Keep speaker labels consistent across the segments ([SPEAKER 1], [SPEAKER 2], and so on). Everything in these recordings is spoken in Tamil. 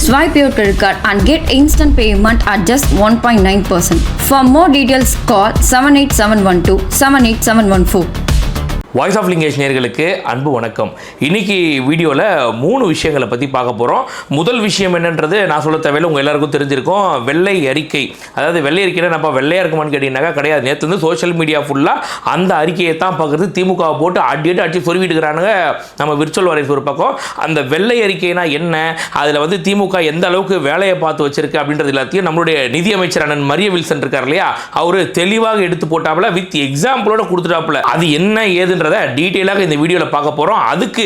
[SPEAKER 1] Swipe your credit card and get instant payment at just 1.9%. For more details, call 78712 78714.
[SPEAKER 2] Voice of Lingesh நேயர்களுக்கு அன்பு வணக்கம். இன்னைக்கு வீடியோவில் 3 விஷயங்களை பற்றி பார்க்க போகிறோம். முதல் விஷயம் என்னன்றது நான் சொல்ல தேவையில்லை, உங்கள் எல்லாருக்கும் தெரிஞ்சிருக்கும். வெள்ளை அறிக்கை. அதாவது வெள்ளை அறிக்கையில் நம்ம வெள்ளையாக இருக்குமான்னு கேட்டிங்கனாக்கா கிடையாது. நேற்று வந்து சோஷியல் மீடியா ஃபுல்லாக அந்த அறிக்கையை தான் பார்க்குறது. திமுகவை போட்டு அடிச்சு சொருவிட்டுக்கிறானுங்க நம்ம விர்ச்சுவல் வரைஸ் ஒரு பக்கம். அந்த வெள்ளை அறிக்கைனா என்ன, அதில் வந்து திமுக எந்த அளவுக்கு வேலையை பார்த்து வச்சிருக்கு அப்படின்றது எல்லாத்தையும் நம்மளுடைய நிதியமைச்சர் அண்ணன் மரிய வில்சன் இருக்கார் இல்லையா, அவர் தெளிவாக எடுத்து போட்டாப்புல, வித் எக்ஸாம்பிளோட கொடுத்துட்டாப்புல. அது என்ன ஏது டீடைலாக இந்த வீடியோல பார்க்க போறோம். அதுக்கு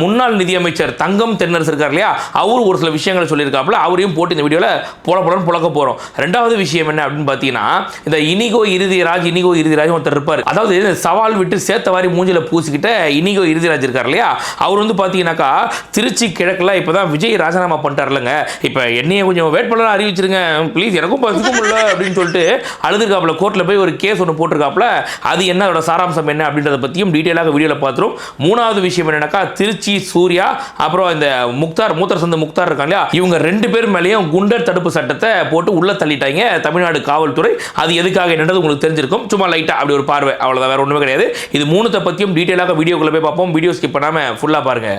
[SPEAKER 2] முன்னாள் நிதியமைச்சர் தங்கம் தென்னரசு இருக்கார் இல்லையா, அவர் ஒரு சில விஷயங்களை சொல்லியிருக்காப்புல, அவரையும் போட்டு இந்த வீடியோல புழக்க போறோம். ரெண்டாவது விஷயம் என்ன அப்படின்னு பார்த்தீங்கன்னா, இந்த இனிகோ இறுதிராஜ் ஒருத்தர் இருப்பார். அதாவது சவால் விட்டு சேத்தவாரி மூஞ்சில பூசிக்கிட்ட இனிகோ இறுதிராஜ் இருக்கார் இல்லையா, அவர் வந்து பார்த்தீங்கன்னாக்கா திருச்சி கிழக்குல இப்பதான் விஜய் ராஜினாமா பண்ணிட்டார்லங்க, இப்போ என்னைய கொஞ்சம் வேட்பாளராக அறிவிச்சிருங்க ப்ளீஸ், எனக்கும் பசுக்கும் இல்லை அப்படின்னு சொல்லிட்டு அழுதுருக்காப்புல. கோர்ட்டில் போய் ஒரு கேஸ் ஒன்று போட்டிருக்காப்புல. அது என்ன, அதோட சாராம்சம் என்ன அப்படின்றத பற்றியும் டீடைலாக வீடியோவில் பார்த்துரும். மூணாவது விஷயம் என்னன்னாக்கா, திருச்சி சூர்யா அப்புறம் இந்த மூத்தர் சந்து முக்தார் இருக்காங்க இல்லையா, இவங்க 2 பேர் மேலேயும் குண்டர் தடுப்பு சட்டத்தை போட்டு உள்ள தள்ளிட்டாங்க தமிழ்நாடு காவல்துறை. அது எதுக்காக என்னன்றது உங்களுக்கு தெரிஞ்சிருக்கும். சும்மா லைட்டா அப்படி ஒரு பார்வை, அவ்வளவுதான், வேற ஒண்ணுமே கிடையாது. இது 3 பத்தியும் டீடைலாக வீடியோக்குள்ள போய் பார்ப்போம். வீடியோ ஸ்கிப் பண்ணாம ஃபுல்லா பாருங்க.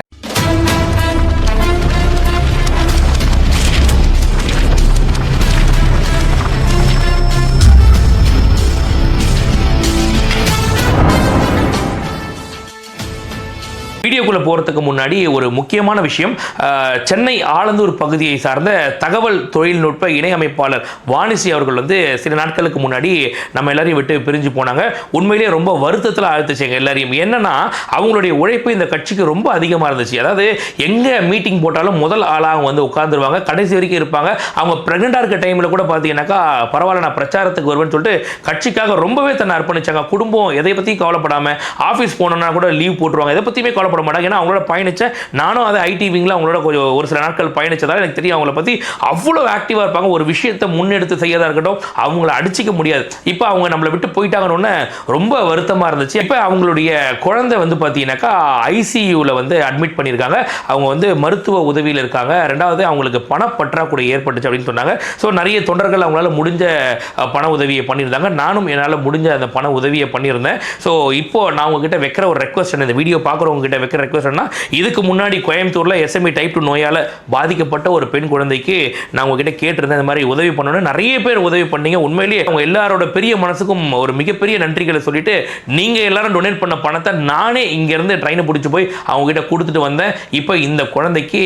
[SPEAKER 2] வீடியோக்குள்ள போறதுக்கு முன்னாடி ஒரு முக்கியமான விஷயம். சென்னை ஆலந்தூர் பகுதியை சார்ந்த தகவல் தொழில்நுட்ப இணை அமைப்பாளர் வாணிசி அவர்கள் வந்து சில நாட்களுக்கு முன்னாடி நம்ம எல்லாரையும் விட்டு பிரிஞ்சு போனாங்க. உண்மையிலேயே ரொம்ப வருத்தத்தில் ஆழ்த்துச்சுங்க எல்லாரையும். என்னன்னா, அவங்களுடைய உழைப்பு இந்த கட்சிக்கு ரொம்ப அதிகமாக இருந்துச்சு. அதாவது எங்க மீட்டிங் போட்டாலும் முதல் ஆளாக அவங்க வந்து உட்கார்ந்துருவாங்க, கடைசி வரைக்கும் இருப்பாங்க. அவங்க பிரெக்னெண்டா இருக்க டைம்ல கூட பார்த்தீங்கன்னாக்கா, பரவாயில்ல நான் பிரச்சாரத்துக்கு வருவேன்னு சொல்லிட்டு கட்சிக்காக ரொம்பவே தன்னை அர்ப்பணிச்சாங்க. குடும்பம் எதை பற்றியும் கவலைப்படாம, ஆஃபீஸ் போனோம்னா கூட லீவ் போட்டுருவாங்க, எதை பற்றியுமே கவலைப்பட மாட்டாங்க. ஏன்னா அவங்களோட பயணிச்ச நானும் அதை ஐடி விங்ல அவங்களோட கொஞ்சம் ஒரு சில நாட்கள் பயணிச்சதால எனக்கு தெரியும் அவங்கள பத்தி அவ்வளவு ஆக்டிவா இருப்பாங்க. ஒரு விஷயத்தை முன்னெடுத்து செய்யறதா இருக்கட்டும், அவங்கள அடிச்சிக்க முடியாது. இப்போ அவங்க நம்மளை விட்டு போயிட்டாங்கன்னு ரொம்ப வருத்தமா இருந்துச்சு. இப்போ அவங்களுடைய குழந்தை வந்து பார்த்தீங்கன்னாக்கா ஐசியூல வந்து அட்மிட் பண்ணியிருக்காங்க. அவங்க வந்து மருத்துவ உதவியில் இருக்காங்க. ரெண்டாவது அவங்களுக்கு பணப்பற்றாக்குறை ஏற்பட்டுச்சு அப்படின்னு சொன்னாங்க. ஸோ நிறைய தொண்டர்கள் அவங்களால முடிஞ்ச பண உதவியை பண்ணியிருந்தாங்க. நானும் என்னால் முடிஞ்ச அந்த பண உதவியை பண்ணியிருந்தேன். ஸோ இப்போ நான் உங்ககிட்ட வைக்கிற ஒரு ரெக்வஸ்ட், இந்த வீடியோ பார்க்குறவங்க கிட்ட வைக்கிற ரெக்வஸ்ட்னா, இதுக்கு முன்னாடி கோயம்புத்தூர்ல எஸ்எம்இ டைப் 2 நோயால பாதிக்கப்பட்ட ஒரு பெண் குழந்தைக்கு நான் உங்ககிட்ட கேட்டிருந்தேன் இந்த மாதிரி உதவி பண்ணணும். நிறைய பேர் உதவி பண்ணீங்க. உண்மையிலேயே அவங்க எல்லாரோட பெரிய மனசுக்கும் ஒரு மிகப்பெரிய நன்றிகளை சொல்லிட்டு, நீங்க எல்லாரும் டொனேட் பண்ண பணத்தை நானே இங்க இருந்து ட்ரெயினை பிடிச்சி போய் அவங்க கிட்ட கொடுத்துட்டு வந்தேன். இப்போ இந்த குழந்தைக்கு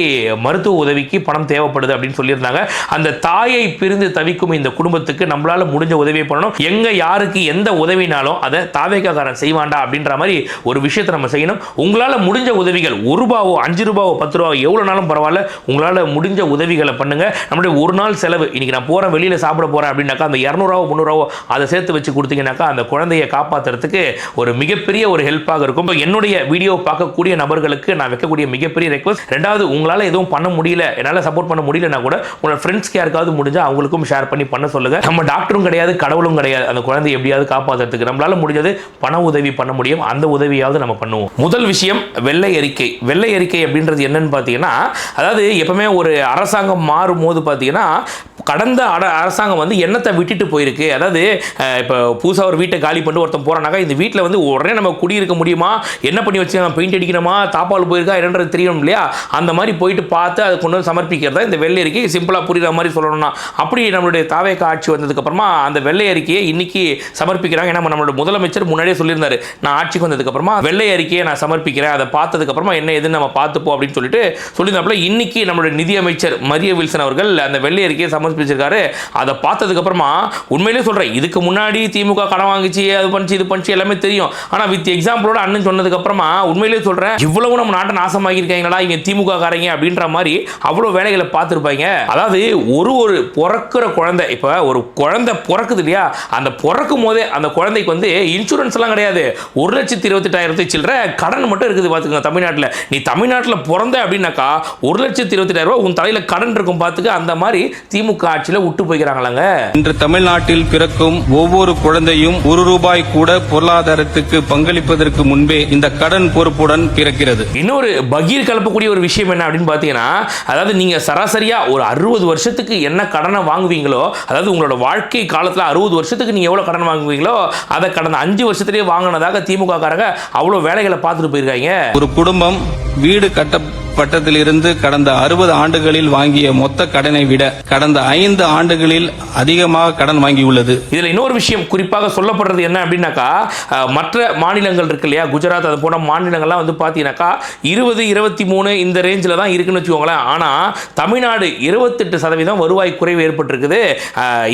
[SPEAKER 2] மருத்துவ உதவிக்கு பணம் தேவைப்படுது அப்படின்னு சொல்லியிருந்தாங்க. அந்த தாயை பிரிந்து தவிக்கும் இந்த குடும்பத்துக்கு நம்மளால முடிஞ்ச உதவியை பண்ணணும். எங்க யாருக்கு எந்த உதவினாலும் அதை தாவேக்காரன் செய்வாண்டா அப்படின்ற மாதிரி ஒரு விஷயத்தை நம்ம செய்யணும். உங்களால முடிஞ்ச உதவிகள், 1 ரூபாவோ 5 ரூபாவோ 10 ரூபாவோ எவ்வளோனாலும் பரவாயில்ல, உங்களால் முடிஞ்ச உதவிகளை பண்ணுங்க. நம்மளுடைய ஒரு நாள் செலவு, இன்னைக்கு நான் போகிறேன் வெளியில் சாப்பிட போகிறேன் அப்படின்னாக்கா அந்த 200 300 அதை சேர்த்து வச்சு கொடுத்தீங்கன்னாக்கா அந்த குழந்தையை காப்பாற்றுறதுக்கு ஒரு மிகப்பெரிய ஒரு ஹெல்ப்பாக இருக்கும். என்னுடைய வீடியோ பார்க்கக்கூடிய நபர்களுக்கு நான் வைக்கக்கூடிய மிகப்பெரிய ரெக்வஸ்ட். ரெண்டாவது, உங்களால் எதுவும் பண்ண முடியல, என்னால் சப்போர்ட் பண்ண முடியலன்னா கூட உங்களோட ஃப்ரெண்ட்ஸ்க்கு யாருக்காவது முடிஞ்சால் அவங்களுக்கும் ஷேர் பண்ணி பண்ண சொல்லுங்க. நம்ம டாக்டரும் கிடையாது, கடவுளும் கிடையாது, அந்த குழந்தையை எப்படியாவது காப்பாற்றுறதுக்கு நம்மளால முடிஞ்சது பண உதவி பண்ண முடியும். அந்த உதவியாவது நம்ம பண்ணுவோம். முதல் விஷயம் வெள்ளை அறிக்கை. வெள்ளை அறிக்கை அப்படின்றது என்னன்னு பார்த்தீங்கன்னா, அதாவது எப்பவுமே ஒரு அரசாங்கம் மாறும் போது பார்த்தீங்கன்னா, கடந்த அரசாங்கம் வந்து என்னத்தை விட்டுட்டு போயிருக்கு. அதாவது இப்போ புதுசாக ஒரு வீட்டை காலி பண்ணிட்டு ஒருத்தன் போகிறானாக்கா, இந்த வீட்டில் வந்து உடனே நம்ம குடியிருக்க முடியுமா, என்ன பண்ணி வச்சு நம்ம பெயிண்ட் அடிக்கணுமா, தாப்பால் போயிருக்கா என்னன்றது தெரியணும் இல்லையா. அந்த மாதிரி போயிட்டு பார்த்து அதை கொண்டு வந்து சமர்ப்பிக்கிறதா இந்த வெள்ளை அறிக்கை. சிம்பிளாக புரிகிற மாதிரி சொல்லணும்னா, அப்படி நம்மளுடைய தாவேக்கா ஆட்சி வந்ததுக்கப்புறமா அந்த வெள்ளை அறிக்கையை இன்னைக்கு சமர்ப்பிக்கிறாங்க. ஏன்னா நம்மளோட முதலமைச்சர் முன்னாடியே சொல்லியிருந்தாரு, நான் ஆட்சிக்கு வந்ததுக்கப்புறமா வெள்ளை அறிக்கையை நான் சமர்ப்பிக்கிறேன், அதை பார்த்ததுக்கப்புறமா என்ன எதுன்னு நம்ம பார்த்துப்போம் அப்படின்னு சொல்லிட்டு சொல்லியிருந்தாப்புல. இன்னைக்கு நம்மளுடைய நிதியமைச்சர் மரிய வில்சன் அவர்கள் அந்த வெள்ளை அறிக்கையை சமர்ப்பிச்சிருக்காரு. அதை பார்த்ததுக்கு அப்புறமா உண்மையிலேயே சொல்றேன், இதுக்கு முன்னாடி திமுக கடன் வாங்கிச்சு, அது பண்ணிச்சு, இது பண்ணிச்சு, எல்லாமே தெரியும். ஆனா வித் எக்ஸாம்பிளோட அண்ணன் சொன்னதுக்கு அப்புறமா உண்மையிலேயே சொல்றேன், இவ்வளவு நம்ம நாட்டை நாசமாக்கி இருக்காங்களா இங்க திமுக காரங்க அப்படின்ற மாதிரி அவ்வளவு வேலைகளை பார்த்துருப்பாங்க. அதாவது ஒரு பிறக்கிற குழந்தை, இப்ப ஒரு குழந்தை பிறக்குது இல்லையா, அந்த பிறக்கும் போதே அந்த குழந்தைக்கு வந்து இன்சூரன்ஸ் எல்லாம் கிடையாது, 1,28,000 சில்லற கடன் மட்டும் இருக்குது பாத்துக்கோங்க தமிழ்நாட்டில். நீ தமிழ்நாட்டில் பிறந்த அப்படின்னாக்கா 1,28,000 உன் தலையில கடன் இருக்கும் பார்த்துக்க. அந்த மாதிரி திமுக ஆட்சியில விட்டு போய்க்கிறாங்களாங்க.
[SPEAKER 3] இன்று தமிழ்நாட்டில் பிறக்கும் ஒவ்வொரு குழந்தையும் ₹1 கூட பொருளாதாரத்துக்கு பங்களிப்பதற்கு முன்பே இந்த கடன் பொறுப்புடன் பிறக்கிறது.
[SPEAKER 2] இன்னொரு பகீர் கலப்பக்கூடிய ஒரு விஷயம் என்ன அப்படின்னு பாத்தீங்கன்னா, அதாவது நீங்க சராசரியா ஒரு 60 வருஷத்துக்கு என்ன கடனை வாங்குவீங்களோ, அதாவது உங்களோட வாழ்க்கை காலத்துல 60 வருஷத்துக்கு நீங்க எவ்வளவு கடன் வாங்குவீங்களோ அதை கடந்த 5 வருஷத்திலேயே வாங்கினதாக திமுக காரங்க அவ்வளவு வேலைகளை பார்த்துட்டு போயிருக்காங்க.
[SPEAKER 3] ஒரு குடும்பம் வீடு கட்டப்பட்டதிலிருந்து கடந்த 60 ஆண்டுகளில் வாங்கிய மொத்த கடனை விட கடந்த 5 ஆண்டுகளில் அதிகமாக கடன் வாங்கியுள்ளது.
[SPEAKER 2] இதுல இன்னொரு விஷயம் குறிப்பாக சொல்லப்படுறது என்ன அப்படின்னாக்கா, மற்ற மாநிலங்கள் இருக்கு இல்லையா, குஜராத் அது போன்ற மாநிலங்கள்லாம் வந்து பார்த்தீங்கன்னாக்கா 20, 23 இந்த ரேஞ்சில் தான் இருக்குன்னு வச்சுக்கோங்களேன். ஆனால் தமிழ்நாடு 28% வருவாய் குறைவு ஏற்பட்டிருக்குது.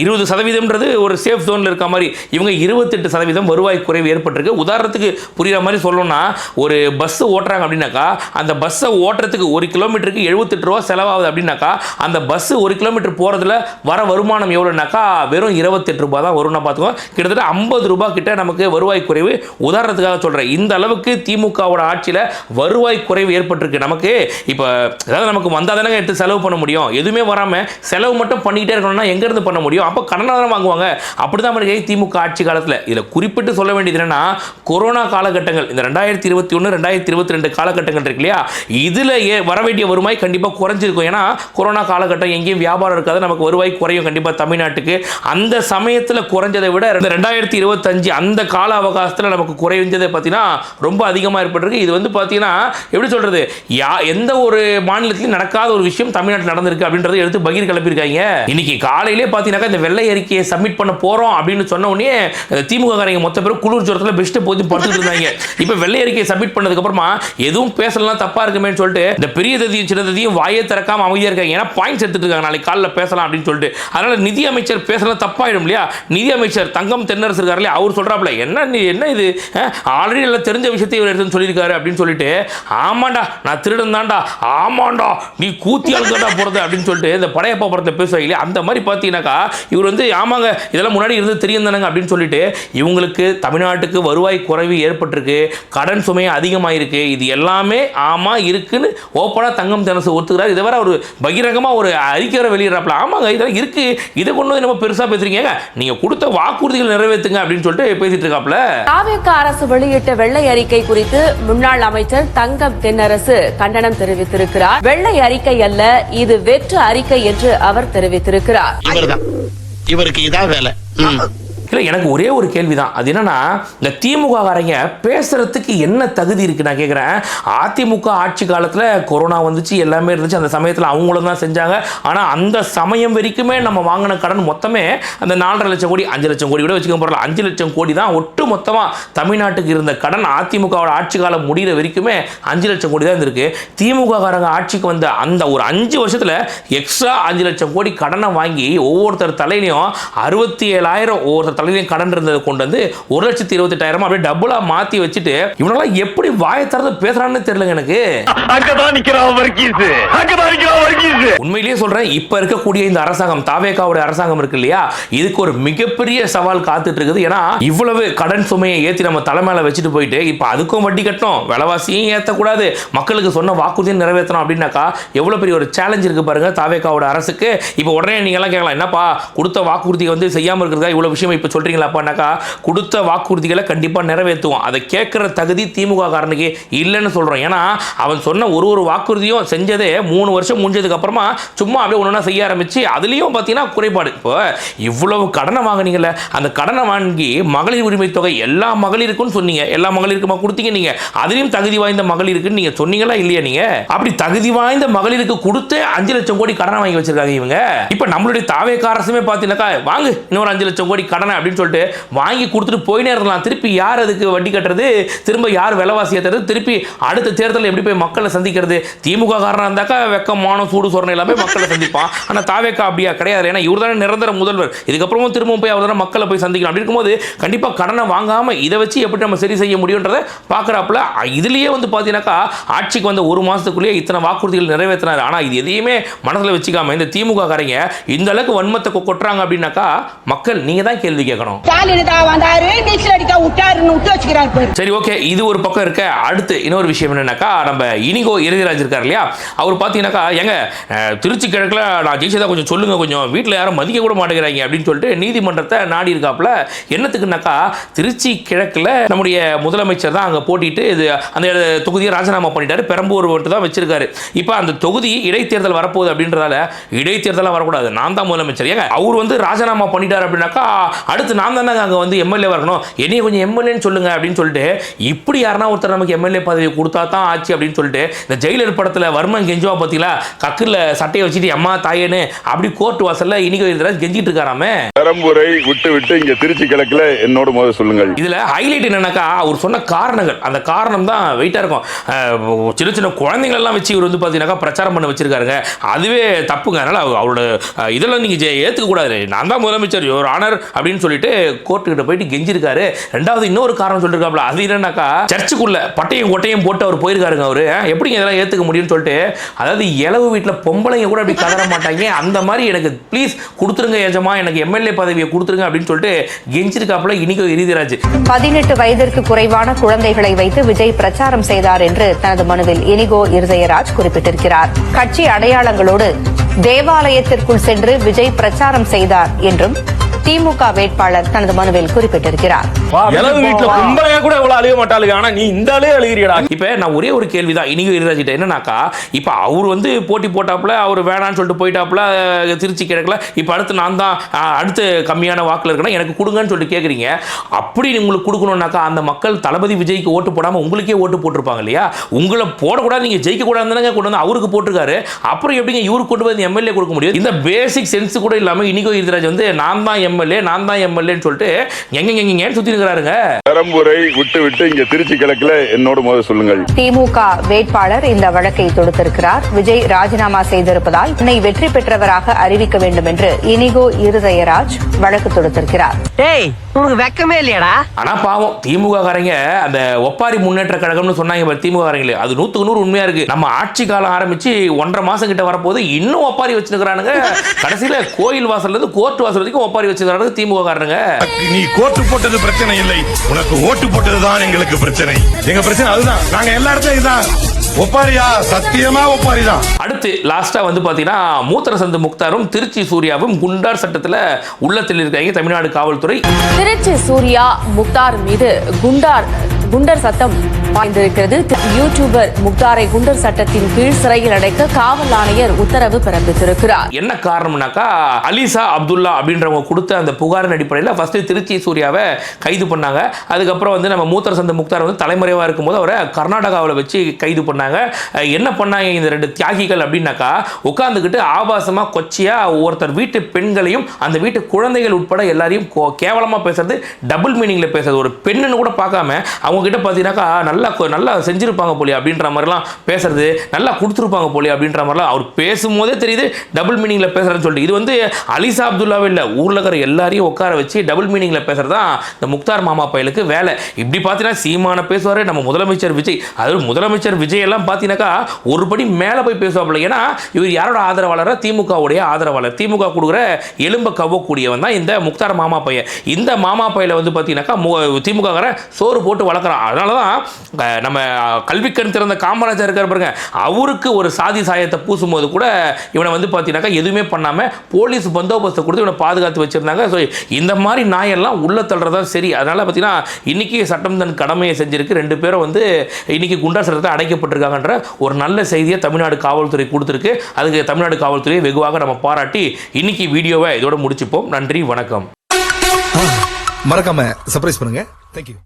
[SPEAKER 2] 20%ன்றது ஒரு சேஃப் ஜோனில் இருக்க மாதிரி, இவங்க 28% வருவாய் குறைவு ஏற்பட்டிருக்கு. உதாரணத்துக்கு புரியுற மாதிரி சொல்லணும்னா, ஒரு பஸ் ஓட்டுறாங்க அப்படின்னாக்கா அந்த பஸ்ஸை ஓட்டுறதுக்கு 1 கிலோமீட்டருக்கு ₹78 செலவாகுது அப்படின்னாக்கா அந்த பஸ் 1 கிலோமீட்டர் போகிறதுல வர வருமானம் எவ்வளோனாக்கா வெறும் ₹28 தான் வரும்னா பார்த்துக்கோ. கிட்டத்தட்ட ₹50 கிட்ட நமக்கு வருவாய் குறைவு. உதாரணத்துக்காக சொல்கிறேன், இந்த அளவுக்கு திமுகவோட ஆட்சியில் வருவாய் குறைவு ஏற்பட்டிருக்கு. நமக்கு இப்போ ஏதாவது நமக்கு வந்தால் தானே எடுத்து செலவு பண்ண முடியும். எதுவுமே வராமல் செலவு மட்டும் பண்ணிக்கிட்டே இருக்கணும்னா எங்கேருந்து பண்ண முடியும்? அப்போ கடனாக தான் வாங்குவாங்க. அப்படி தான் இருக்கு திமுக ஆட்சி காலத்தில். இதில் குறிப்பிட்டு சொல்ல வேண்டியது என்னன்னா, கொரோனா காலகட்டங்கள் இந்த 2021, 2022 காலகட்டங்கள் இருக்கு இல்லையா, இதில் வர வேண்டிய வருவாய் கண்டிப்பாக குறைஞ்சிருக்கும். ஏன்னா கொரோனா காலகட்டம் எங்கேயும் வியாபாரம் இருக்காது, நமக்கு வருவாய் குறையும் கண்டிப்பாக தமிழ்நாட்டுக்கு. அந்த சமயத்தில் குறைஞ்சதை விட 2025 அந்த கால அவகாசத்தில் நமக்கு குறைஞ்சதை பார்த்தீங்கன்னா ரொம்ப அதிகமாக ஏற்பட்டிருக்கு. இது வந்து பார்த்தீங்கன்னா எப்படி சொல்றது, எந்த ஒரு மாநிலத்திலும் நடக்காத ஒரு விஷயம் தமிழ்நாட்டில் நடந்திருக்கு அப்படின்றத எடுத்து பகீர் கிளப்பியிருக்காங்க. இன்னைக்கு காலையிலே பார்த்தீங்கன்னா இந்த வெள்ளை அறிக்கையை சப்மிட் பண்ண போறோம் அப்படின்னு சொன்ன உடனே திமுக காரங்க மொத்த பேரும் குளிர் ஜுரத்தில் பெஸ்ட் போய் படுத்துட்டு இருந்தாங்க. இப்போ வெள்ளை அறிக்கையை சப்மிட் பண்ணதுக்கு அப்புறமா எதுவும் பேசலாம் தப்பா இருக்குமேன்னு சொல்லிட்டு இந்த பெரிய ததியும் சின்ன ததியும் வாயே திறக்காம அமைதியா இருக்காங்க. ஏன்னா பாயிண்ட்ஸ் எடுத்துட்டு இருக்காங்க, நாளைக்கு காலைல பேசலாம் அப்படின்னு சொல்லிட்டு. அதனால நிதி அமைச்சர் பேசலாம் தப்பாயிடும் இல்லையா. நிதி அமைச்சர் தங்கம் தென்னரசு இருக்காரு இல்லையா, அவர் சொல்றாப்ல என்ன இது ஆல்ரெடி எல்லாம் தெரிஞ்ச விஷயத்தை இவர் எடுத்துன்னு சொல்லியிருக்காரு அப்படின்னு சொல்லிட்டு, ஆமாண்டா நான் திருடன் தான்டா, ஆமாண்டா நீ கூத்தியால் தான்டா போறது அப்படின்னு சொல்லிட்டு இந்த படையப்பா படத்தில் பேசுவாங்க இல்லையா, அந்த மாதிரி பார்த்தீங்கன்னாக்கா இவர் வந்து ஆமாங்க இதெல்லாம் முன்னாடி இருந்து தெரியும் தானங்க அப்படின்னு சொல்லிட்டு இவங்களுக்கு தமிழ்நாட்டுக்கு வருவாய் குறைவு ஏற்பட்டிருக்கு, கடன் சுமை அதிகமாயிருக்கு, இது எல்லாமே ஆமா இருக்குன்னு ஓப்பனா தங்கம் தென்னரசு ஒத்துக்கிறார். இதை வர ஒரு பகிரங்கமா ஒரு அறிக்கை வெளியிடறாப்ல, ஆமாங்க இதெல்லாம் இருக்கு, இதை கொண்டு வந்து நம்ம பெருசா பேசுறீங்க, நீங்க கொடுத்த வாக்குறுதிகள் நிறைவேற்றுங்க அப்படின்னு சொல்லிட்டு பேசிட்டு இருக்காப்ல.
[SPEAKER 4] தாவேகா அரசு வெளியிட்ட வெள்ளை அறிக்கை குறித்து முன்னாள் அமைச்சர் தங்கம் தென்னரசு கண்டனம் தெரிவித்திருக்கிறார். வெள்ளை அறிக்கை அல்ல, இது வெற்று அறிக்கை என்று அவர் தெரிவித்திருக்கிறார்.
[SPEAKER 5] இவருக்கு இதான் வேலை.
[SPEAKER 2] இல்லை, எனக்கு ஒரே ஒரு கேள்வி தான். அது என்னன்னா, இந்த திமுக காரங்க பேசுறதுக்கு என்ன தகுதி இருக்கு நான் கேட்குறேன். அதிமுக ஆட்சி காலத்தில் கொரோனா வந்துச்சு, எல்லாமே இருந்துச்சு, அந்த சமயத்தில் அவங்களும் தான் செஞ்சாங்க. ஆனால் அந்த சமயம் வரைக்குமே நம்ம வாங்கின கடன் மொத்தமே அந்த 4.5 லட்சம் கோடி 5 லட்சம் கோடி கூட வச்சுக்க போகிறோம். 5 லட்சம் கோடி தான் ஒட்டு மொத்தமாக தமிழ்நாட்டுக்கு இருந்த கடன். அதிமுகவோட ஆட்சி காலம் முடிகிற வரைக்குமே 5 லட்சம் கோடி தான் இருந்திருக்கு. திமுக காரங்க ஆட்சிக்கு வந்த அந்த ஒரு 5 வருஷத்தில் எக்ஸ்ட்ரா 5 லட்சம் கோடி கடனை வாங்கி ஒவ்வொருத்தர் தலையிலையும் 67,000 ஒவ்வொருத்தர் தலையிலையும் கடன் இருந்ததை கொண்டு வந்து 1,28,000 அப்படியே டபுளா மாத்தி வச்சுட்டு இவனெல்லாம் எப்படி வாயை திறந்து பேசுறான்னு தெரியல எனக்கு. உண்மையிலேயே சொல்றேன், இப்ப இருக்கக்கூடிய இந்த அரசாங்கம் தாவேகாவுடைய அரசாங்கம் இருக்கு இல்லையா, இதுக்கு ஒரு மிகப்பெரிய சவால் காத்துட்டு இருக்குது. ஏன்னா இவ்வளவு கடன் சுமையை ஏற்றி நம்ம தலைமையில வச்சுட்டு போயிட்டு இப்ப அதுக்கும் வட்டி கட்டணும், விலைவாசியும் ஏற்றக்கூடாது, மக்களுக்கு சொன்ன வாக்குறுதியை நிறைவேற்றணும் அப்படின்னாக்கா எவ்வளவு பெரிய ஒரு சேலஞ்ச் இருக்கு பாருங்க தாவேகாவோட அரசுக்கு. இப்ப உடனே நீங்க எல்லாம் கேட்கலாம், என்னப்பா கொடுத்த வாக்குறுதி வந்து செய்யாம இருக்கிறதா இவ்வளவு விஷயம் இப்ப சொல்றீங்களாப்பானாக்கா, கொடுத்த வாக்குறுதிகளை கண்டிப்பா நிறைவேற்றுவோம். அதை கேட்கிற தகுதி திமுக காரனுக்கு இல்லைன்னு சொல்றோம். ஏன்னா அவன் சொன்ன ஒரு வாக்குறுதியும் செஞ்சதே 3 வருஷம் முடிஞ்சதுக்கு அப்புறமா சும்மா அப்படியே ஒண்ணா செய்ய ஆரம்பிச்சு அதுலயும் பார்த்தீங்கன்னா குறைபாடு. இப்போ இவ்வளவு கடனை வாங்கினீங்கல்ல, அந்த கடனை வாங்கி மகளிர் உரிமை தொகை எல்லா மகளிருக்கும் சொன்னீங்க, எல்லா மகளிருக்குமா கொடுத்தீங்க நீங்க, அதுலயும் தகுதி வாய்ந்த மகளிருக்கு நீங்க சொன்னீங்களா இல்லையா? நீங்க அப்படி தகுதி வாய்ந்த மகளிருக்கு கொடுத்து 5 லட்சம் கோடி கடனை வாங்கி வச்சிருக்காங்க இவங்க. இப்ப நம்மளுடைய தாவேகா அரசுமே பார்த்தீங்கன்னாக்கா வாங்கு இன்னொரு 5 லட்சம் கோடி கடனை அப்படின்னு சொல்லிட்டு வாங்கி கொடுத்துட்டு போயினே இருக்கலாம். திருப்பி யார் அதுக்கு வட்டி கட்டுறது, திரும்ப யார் விலைவாசி ஏற்றுறது, திருப்பி அடுத்த தேர்தலில் எப்படி போய் மக்களை சந்திக்கிறது? திமுக காரணம் இருந்தாக்கா வெக்கமான சூடு சொரணை எல்லாமே மக்களை சந்திப்பான். ஆனால் தாவேகா அப்படியா கிடையாது. ஏன்னா இவர் தானே நிரந்தர முதல்வர், இதுக்கப்புறமும் திரும்பவும் போய் அவர் தானே மக்களை போய் சந்திக்கலாம். அப்படி இருக்கும்போது கண்டிப்பாக கடனை வாங்காமல் இதை வச்சு எப்படி நம்ம சரி செய்ய முடியுன்றதை பார்க்குறாப்புல. இதுலேயே வந்து பார்த்தீங்கன்னாக்கா ஆட்சிக்கு வந்த 1 மாதத்துக்குள்ளேயே இத்தனை வாக்குறுதிகள் நிறைவேற்றினார். ஆனால் இது எதையுமே மனதில் வச்சுக்காம இந்த திமுக காரங்க இந்த அளவுக்கு வன்மத்தை கொட்டுறாங்க அப்படின்னாக்கா மக்கள் நீங்க தான் கேள்வி கேட்கணும். சரி, ஓகே, இது ஒரு பக்கம் இருக்க. அடுத்து இன்னொரு விஷயம் என்னன்னாக்கா, நம்ம இனிகோ இறுதிராஜ் இருக்கார் இல்லையா, அவர் பார்த்தீங்கன்னாக்கா எங்க திருச்சி கிழக்கில் நான் ஜெயிச்சதா கொஞ்சம் சொல்லுங்கள், கொஞ்சம் வீட்டில் யாரும் மதிக்க கூட மாட்டேங்கிறாங்க அப்படின்னு சொல்லிட்டு நீதிமன்றத்தை நாடி இருக்காப்புல. என்னத்துக்குனாக்கா திருச்சி கிழக்கில் நம்முடைய முதலமைச்சர் தான் அங்கே போட்டிட்டு இது அந்த தொகுதியை ராஜினாமா பண்ணிட்டாரு, பெரம்பூர் மட்டும் தான் வச்சிருக்காரு. இப்போ அந்த தொகுதி இடைத்தேர்தல் வரப்போகுது அப்படின்றதால இடைத்தேர்தலாம் வரக்கூடாது, நான் தான் முதலமைச்சர். ஏங்க அவர் வந்து ராஜினாமா பண்ணிட்டார் அப்படின்னாக்கா அடுத்து நான் தானே அங்கே வந்து எம்எல்ஏ வரணும், என்னைய கொஞ்சம் எம்எல்ஏன்னு சொல்லுங்க அப்படின்னு சொல்லிட்டு இப்படி யாருன்னா ஒருத்தர் நமக்கு எம்எல்ஏ பதவி கொடுத்தா தான் ஆச்சு அப்படின்னு சொல்லிட்டு இந்த ஜெயிலர் படத்தில் வர்மன் கெஞ்சுவா பார்த்தீங்களா, கக்கில் சட்டையை வச்சுட்டு அம்மா தாயேன்னு அப்படி கோர்ட் வாசல்ல இனிகோ எதிராக கெஞ்சிட்டு இருக்காராமே.
[SPEAKER 6] பெரம்பூரை விட்டு இங்க திருச்சி கிழக்குல என்னோட முதல் சொல்லுங்கள்.
[SPEAKER 2] இதுல ஹைலைட் என்னன்னாக்கா அவர் சொன்ன காரணங்கள், அந்த காரணம் தான் வெயிட்டா இருக்கும். சின்ன சின்ன குழந்தைகள் எல்லாம் வச்சு இவர் வந்து பாத்தீங்கன்னா பிரச்சாரம் பண்ண வச்சிருக்காருங்க, அதுவே தப்புங்க. அதனால அவரோட இதெல்லாம் நீங்க ஏத்துக்க கூடாது, நான் தான் முதலமைச்சர் ஒரு ஆனர் அப்படின்னு சொல்லிட்டு கோர்ட்டு கிட்ட போயிட்டு கெஞ்சிருக்காரு. ரெண்டாவது இன்னொரு காரணம் சொல்லிருக்காப்ல, அது என்னன்னாக்கா சர்ச்சுக்குள்ள பட்டையும் கொட்டையும் போட்டு அவர் போயிருக்காருங்க. அவரு எப்படிங்க இதெல்லாம் ஏத்துக்க முடியும்னு சொல்லிட்டு, அதாவது இளவு வீட்டில் பொம்பளைங்க கூட அப்படி கதற மாட்டாங்க, அந்த மாதிரி எனக்கு ப்ளீஸ் கொடுத்துருங்க எஜமா, எனக்கு எம்எல்ஏ பதவியை கொடுத்துருங்க அப்படின்னு சொல்லிட்டு கெஞ்சிருக்காப்புல இனிகோ இறுதிராஜ்.
[SPEAKER 7] 18 வயதிற்கு குறைவான குழந்தைகளை வைத்து விஜய் பிரச்சாரம் செய்தார் என்று தனது மனுவில் இனிகோ இருதயராஜ் குறிப்பிட்டிருக்கிறார். கட்சி அடையாளங்களோடு தேவாலயத்திற்குள் சென்று விஜய் பிரச்சாரம் செய்தார் என்றும் திமுக வேட்பாளர் தனது மனுவில் குறிப்பிட்டிருக்கிறார்.
[SPEAKER 2] இப்ப நான் ஒரே ஒரு கேள்விதான் இனிகோ இருராஜிட்ட, என்னன்னாக்கா இப்ப அவர் வந்து போட்டி போட்டாப்புல, அவர் வேணான்னு சொல்லிட்டு போயிட்டாப்புல திருச்சி கிழக்குல, இப்ப அடுத்து நான் தான் அடுத்து கம்மியான வாக்குல இருக்கணும் எனக்கு கொடுங்கன்னு சொல்லிட்டு கேக்குறீங்க. அப்படி உங்களுக்கு கொடுக்கணும்னாக்கா அந்த மக்கள் தளபதி விஜய்க்கு ஓட்டு போடாம உங்களுக்கே ஓட்டு போட்டிருப்பாங்க இல்லையா, உங்களை போடக்கூடாது நீங்க ஜெயிக்க கூடாதுன்னு கொண்டு வந்து அவருக்கு போட்டிருக்காரு, அப்புறம் எப்படிங்க இவருக்கு கொண்டு வந்து எம்எல்ஏ கொடுக்க முடியும்? இந்த பேசிக் சென்ஸ் கூட இல்லாம இனிகோ இருராஜ் வந்து நான் தான் எம்எல்ஏ நான் தான் எம்எல்ஏன்னு சொல்லிட்டு எங்க சுத்தி இருக்கிறாருங்க.
[SPEAKER 6] பெரம்பூரை விட்டு இங்க திருச்சி கிழக்குல என்னோட முதல் சொல்லுங்கள்.
[SPEAKER 7] திமுக வேட்பாளர் இந்த வழக்கை தொடுத்திருக்கிறார். விஜய் ராஜினாமா செய்திருப்பதால் தன்னை வெற்றி பெற்றவராக அறிவிக்க வேண்டும் என்று இனிகோ இருதயராஜ் வழக்கு தொடுத்திருக்கிறார்.
[SPEAKER 8] உனக்கு வெக்கமே இல்லையாடா?
[SPEAKER 2] ஆனா பாவம் திமுக காரங்க அந்த ஒப்பாரி முன்னேற்ற கழகம்னு சொன்னாங்க திமுக காரங்களே, அது 100க்கு 100 உண்மையா இருக்கு. நம்ம ஆட்சி காலம் ஆரம்பிச்சு 1.5 மாசம் கிட்ட வரப்போது இன்னும் ஒப்பாரி வச்சிருக்கானுங்க. கடைசியில கோயில் வாசல்ல இருந்து கோர்ட் வாசல் வரைக்கும் ஒப்பாரி வச்சிருக்காங்க திமுக காரங்க.
[SPEAKER 9] நீ கோட்டு போட்டது பிரச்சனை இல்லை, உனக்கு ஓட்டு போட்டதுதான் எங்களுக்கு பிரச்சனை. எங்க பிரச்சனை அதுதான், நாங்க எல்லா இடத்துலயும் இதுதான் ஒப்பாரியா, சத்தியமா ஒப்பாரிதான்.
[SPEAKER 2] அடுத்து லாஸ்டா வந்து பாத்தீங்கன்னா மூத்தரசந்து முக்தாரும் திருச்சி சூர்யாவும் குண்டார் சட்டத்துல உள்ளத்தில் இருக்காங்க தமிழ்நாடு காவல்துறை.
[SPEAKER 4] திருச்சி சூர்யா முக்தார் மீது குண்டர் சட்டம் பாய்ந்திருக்கிறது. யூடியூபர் முக்தாரை குண்டர் சட்டத்தின் கீழ் சிறையில் அடைக்க காவல் ஆணையர் உத்தரவு பிறப்பித்திருக்கிறார்.
[SPEAKER 2] என்ன காரணம்னாக்கா அலிசா அப்துல்லா அப்படின்றவங்க கொடுத்த அந்த புகாரின் அடிப்படையில் ஃபர்ஸ்ட் திருச்சி சூர்யாவை கைது பண்ணாங்க. அதுக்கப்புறம் வந்து நம்ம மூத்தரசந்து முக்தார் வந்து தலைமறைவாக இருக்கும்போது அவரை கர்நாடகாவில் வச்சு கைது பண்ணாங்க. என்ன பண்ணாங்க இந்த 2 தியாகிகள் அப்படின்னாக்கா, உட்கார்ந்துக்கிட்டு ஆபாசமா கொச்சியா ஒருத்தர் வீட்டு பெண்களையும் அந்த வீட்டு குழந்தைகள் உட்பட எல்லாரையும் கேவலமா பேசுறது, டபுள் மீனிங்ல பேசுறது, ஒரு பெண்ணுன்னு கூட பார்க்காம அவங்க கிட்ட பார்த்தீங்கன்னாக்கா நல்லா செஞ்சிருப்பாங்க போலி அப்படின்ற மாதிரிலாம் பேசுறது, நல்லா கொடுத்துருப்பாங்க போலி அப்படின்ற மாதிரிலாம் அவர் பேசும்போதே தெரியுது டபுள் மீனிங்ல பேசுறதுன்னு சொல்லிட்டு. இது வந்து அலிசா அப்துல்லாவே இல்லை, ஊர்ல இருக்கிற எல்லாரையும் உட்கார வச்சு டபுள் மீனிங்ல பேசுறதா இந்த முக்தார் மாமா பையலுக்கு வேலை. இப்படி பார்த்தீங்கன்னா சீமான பேசுவாரு, நம்ம முதலமைச்சர் விஜய், அதாவது முதலமைச்சர் விஜய் எல்லாம் பார்த்தீங்கன்னாக்கா ஒரு படி மேலே போய் பேசுவாப்புல. ஏன்னா இவர் யாரோட ஆதரவாளர்? திமுகவுடைய ஆதரவாளர். திமுக கொடுக்குற எலும்ப கவ்வக்கூடியவன் தான் இந்த முக்தார் மாமா பையன். இந்த மாமா பையில வந்து பார்த்தீங்கன்னாக்கா திமுக சோறு போட்டு வளர்க்குறான். அதனால தான் நம்ம கல்விக்கண் திறந்த காமராஜர் இருக்கார் பாருங்க, அவருக்கு ஒரு சாதி சாயத்தை பூசும்போது கூட இவனை வந்து பார்த்தீங்கன்னாக்கா எதுவுமே பண்ணாமல் போலீஸ் பந்தோபஸ்தை கொடுத்து இவனை பாதுகாத்து வச்சிருந்தாங்க. ஸோ இந்த மாதிரி நாயெல்லாம் உள்ள தள்ளுறதா சரி. அதனால பார்த்தீங்கன்னா இன்னைக்கு சட்டம் தன் கடமையை செஞ்சிருக்கு. 2 பேரும் வந்து இன்னைக்கு குண்டர் சட்டத்தை அடைக்கப்பட்டிருக்காங்கன்ற ஒரு நல்ல செய்தியை தமிழ்நாடு காவல்துறை கொடுத்துருக்கு. அதுக்கு தமிழ்நாடு காவல்துறையை வெகுவாக நம்ம பாராட்டி இன்னைக்கு வீடியோவை இதோட முடிச்சுப்போம். நன்றி, வணக்கம்.
[SPEAKER 9] மறக்காம சர்ப்ரைஸ் பண்ணுங்க. தேங்க்யூ.